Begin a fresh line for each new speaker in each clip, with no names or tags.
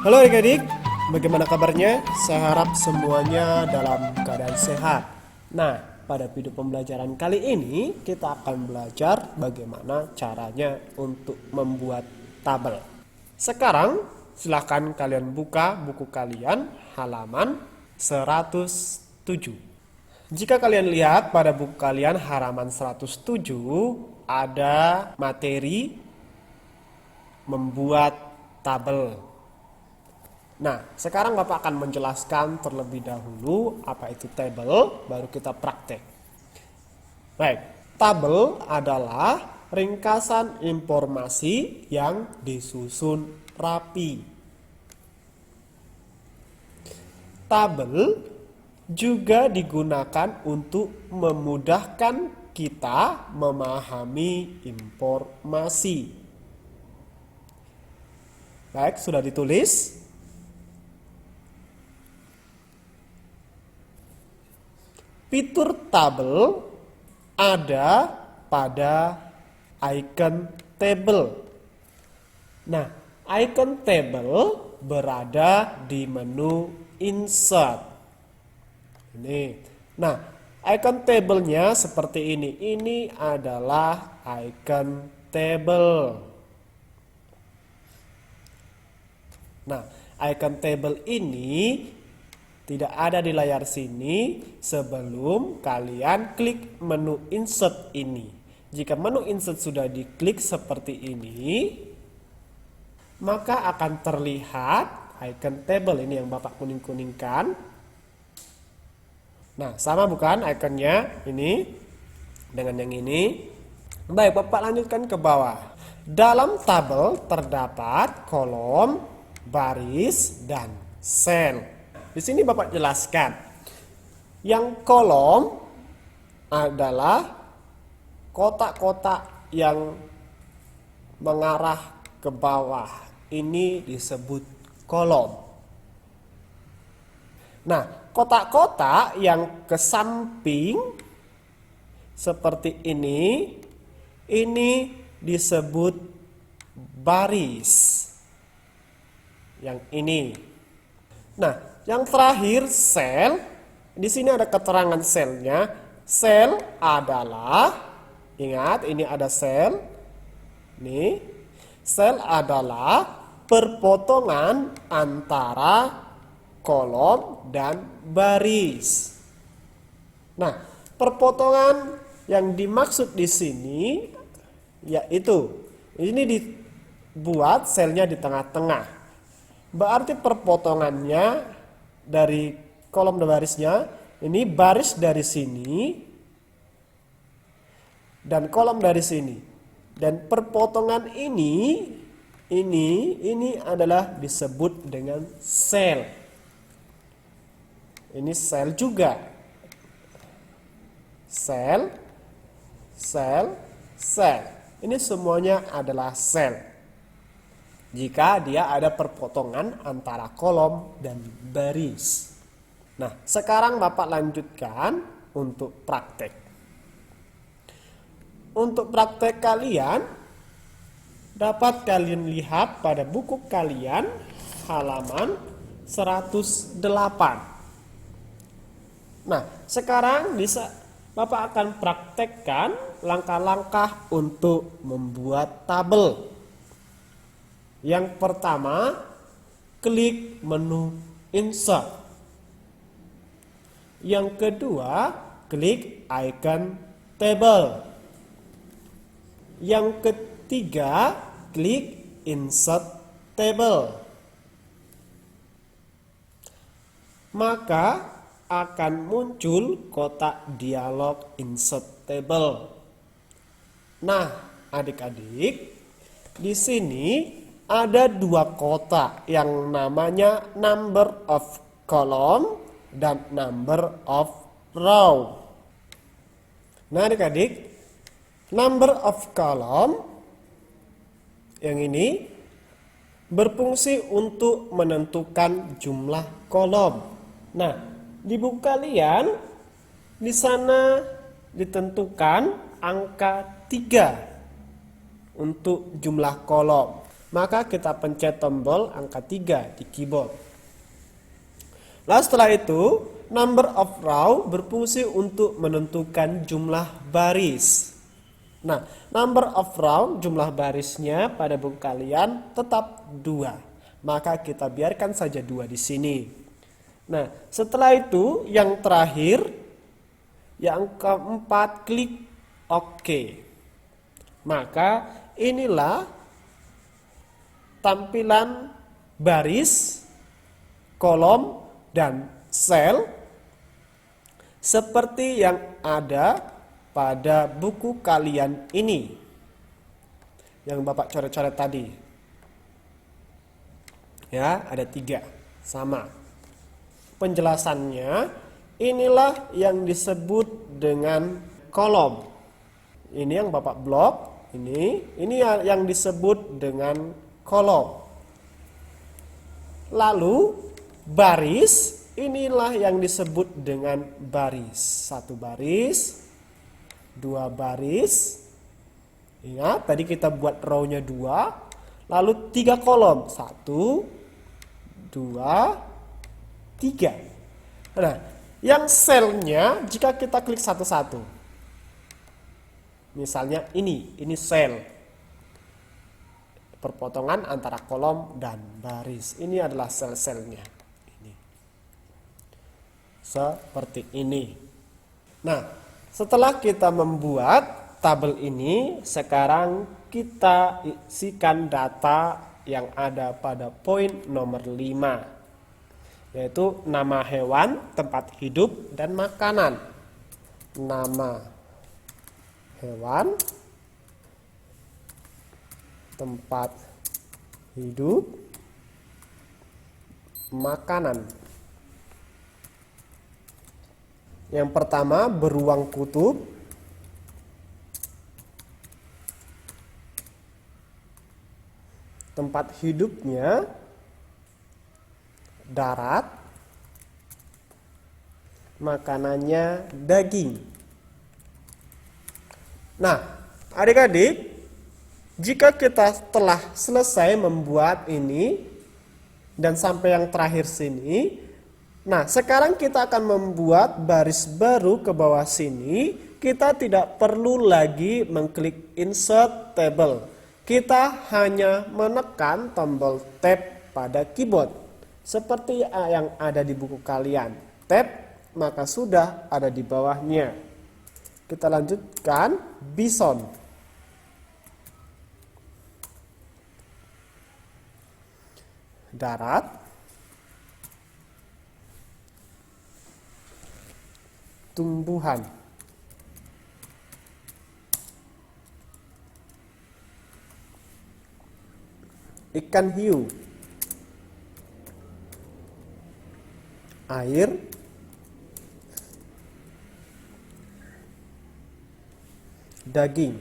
Halo adik-adik, bagaimana kabarnya? Saya harap semuanya dalam keadaan sehat. Nah, pada video pembelajaran kali ini kita akan belajar bagaimana caranya untuk membuat tabel. Sekarang silahkan kalian buka buku kalian halaman 107. Jika kalian lihat pada buku kalian halaman 107 ada materi membuat tabel. Nah, sekarang Bapak akan menjelaskan terlebih dahulu apa itu tabel, baru kita praktek. Baik, tabel adalah ringkasan informasi yang disusun rapi. Tabel juga digunakan untuk memudahkan kita memahami informasi. Baik, sudah ditulis? Fitur tabel ada pada icon table. Nah, icon table berada di menu insert. Ini. Nah, icon tablenya seperti ini. Ini adalah icon table. Nah, icon table ini tidak ada di layar sini sebelum kalian klik menu insert ini. Jika menu insert sudah diklik seperti ini, maka akan terlihat icon table ini yang Bapak kuning-kuningkan. Nah, sama bukan ikonnya ini dengan yang ini? Baik, Bapak lanjutkan ke bawah. Dalam tabel terdapat kolom, baris, dan sel. Di sini Bapak jelaskan, yang kolom adalah kotak-kotak yang mengarah ke bawah. Ini disebut kolom. Nah, kotak-kotak yang ke samping seperti ini disebut baris. Yang ini. Nah, yang terakhir sel, di sini ada keterangan selnya. Sel adalah, ingat ini ada sel. Nih, sel adalah perpotongan antara kolom dan baris. Nah, perpotongan yang dimaksud di sini yaitu ini dibuat selnya di tengah-tengah. Berarti perpotongannya dari kolom dan barisnya, ini baris dari sini dan kolom dari sini. Dan perpotongan ini adalah disebut dengan sel. Ini sel juga. Sel. Ini semuanya adalah sel. Jika dia ada perpotongan antara kolom dan baris. Nah, sekarang Bapak lanjutkan untuk praktek. Untuk praktek kalian, dapat kalian lihat pada buku kalian halaman 108. Nah, sekarang Bapak akan praktekkan langkah-langkah untuk membuat tabel. Yang pertama, klik menu insert. Yang kedua, klik icon table. Yang ketiga, klik insert table. Maka akan muncul kotak dialog insert table. Nah, adik-adik, di sini ada dua kotak yang namanya number of column dan number of row. Nah, adik-adik, number of column yang ini berfungsi untuk menentukan jumlah kolom. Nah, di buku kalian di sana ditentukan angka 3 untuk jumlah kolom. maka kita pencet tombol angka 3 di keyboard. Lalu setelah itu, number of row berfungsi untuk menentukan jumlah baris. Nah, number of row, jumlah barisnya pada buku kalian tetap 2. Maka kita biarkan saja 2 di sini. Nah, setelah itu yang terakhir, yang keempat, klik OK. Maka inilah tampilan baris, kolom, dan sel seperti yang ada pada buku kalian ini yang Bapak coret-coret tadi. Ya, ada 3 sama. Penjelasannya, inilah yang disebut dengan kolom. Ini yang Bapak blok, ini yang disebut dengan kolom. Lalu baris, inilah yang disebut dengan baris. 1 baris, 2 baris. Ingat tadi kita buat row-nya 2, lalu 3 kolom. 1, 2, 3. Nah, yang selnya jika kita klik satu-satu. Misalnya ini sel. Perpotongan antara kolom dan baris. Ini adalah sel-selnya. Ini. Seperti ini. Nah, setelah kita membuat tabel ini, sekarang kita isikan data yang ada pada poin nomor 5, yaitu nama hewan, tempat hidup, dan makanan. Nama hewan, tempat hidup, makanan. Yang pertama, beruang kutub. Tempat hidupnya darat. Makanannya daging. Nah, adik-adik, jika kita telah selesai membuat ini dan sampai yang terakhir sini, nah, sekarang kita akan membuat baris baru ke bawah sini. Kita tidak perlu lagi mengklik insert table. Kita hanya menekan tombol tab pada keyboard. Seperti yang ada di buku kalian. Tab, maka sudah ada di bawahnya. Kita lanjutkan, bison. Darat. Tumbuhan. Ikan hiu. Air. Daging.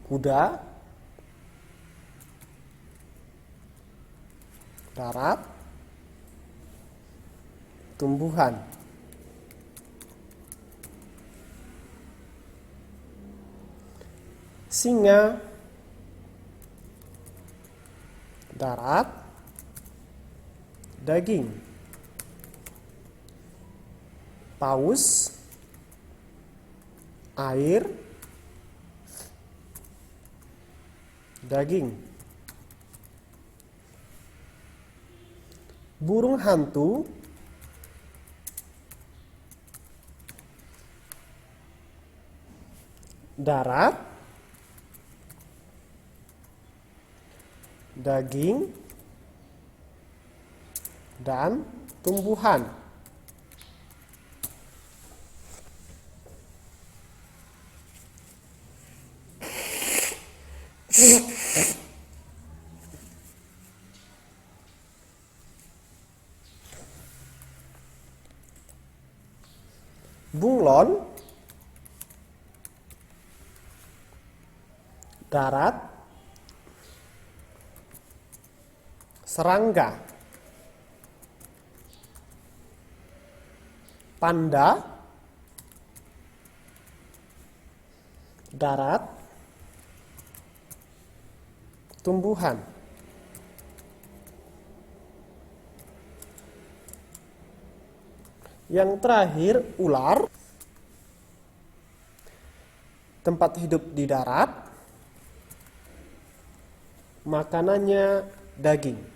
Kuda. Darat. Tumbuhan. Singa. Darat. Daging. Paus. Air. Daging. Burung hantu. Darat. Daging. Dan tumbuhan. Bunglon. Darat. Serangga. Panda. Darat. tumbuhan. Yang terakhir, ular. Tempat hidup di darat. Makanannya daging.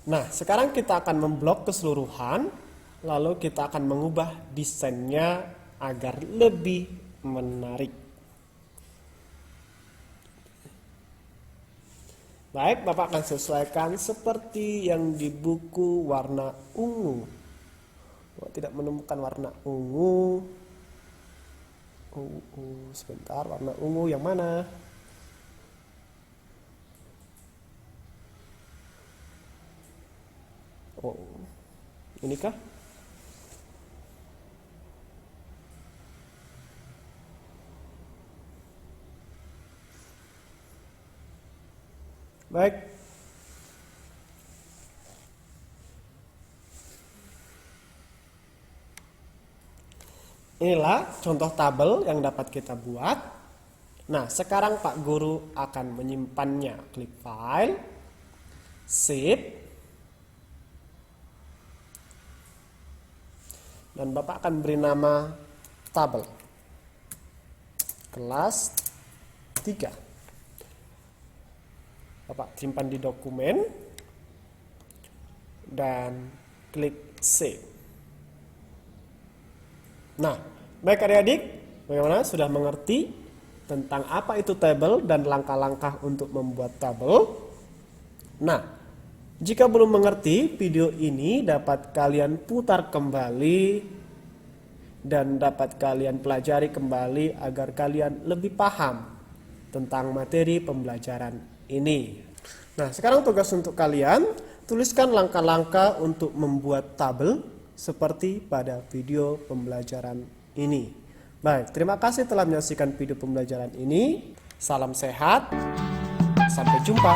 Nah, sekarang kita akan memblok keseluruhan, lalu kita akan mengubah desainnya agar lebih menarik. Baik, Bapak akan sesuaikan seperti yang di buku warna ungu. Bapak tidak menemukan warna ungu. Sebentar, warna ungu yang mana? Oh, inikah? Baik. Inilah contoh tabel yang dapat kita buat. Nah, sekarang Pak Guru akan menyimpannya. Klik File, Save. Dan Bapak akan beri nama tabel kelas 3. Bapak simpan di dokumen dan klik save. Nah, baik adik-adik, bagaimana, sudah mengerti tentang apa itu tabel dan langkah-langkah untuk membuat tabel? Nah, jika belum mengerti, video ini dapat kalian putar kembali dan dapat kalian pelajari kembali agar kalian lebih paham tentang materi pembelajaran ini. Nah, sekarang tugas untuk kalian, tuliskan langkah-langkah untuk membuat tabel seperti pada video pembelajaran ini. Baik, terima kasih telah menyaksikan video pembelajaran ini. Salam sehat, sampai jumpa.